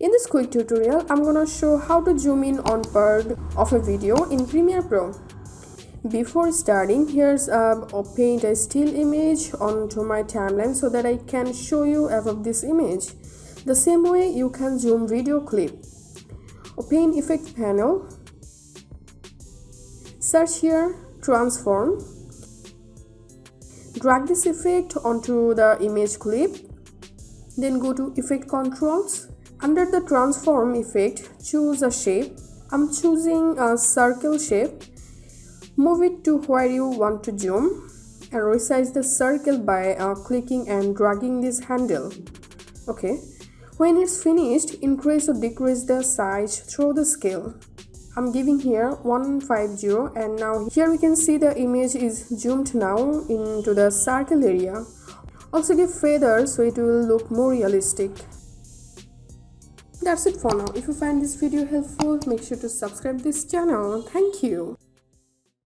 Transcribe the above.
In this quick tutorial, I'm gonna show how to zoom in on part of a video in Premiere Pro. Before starting, here's paint a still image onto my timeline so that I can show you above this image. The same way you can zoom video clip. Open effect panel. Search here transform. Drag this effect onto the image clip. Then go to effect controls. Under the transform effect, choose a shape. I'm choosing a circle shape. Move it to where you want to zoom and resize the circle by clicking and dragging this handle. Okay. When it's finished, increase or decrease the size through the scale. I'm giving here 150, and now here we can see the image is zoomed now into the circle area. Also give feather so it will look more realistic. That's it for now. If you find this video helpful, make sure to subscribe this channel. Thank you.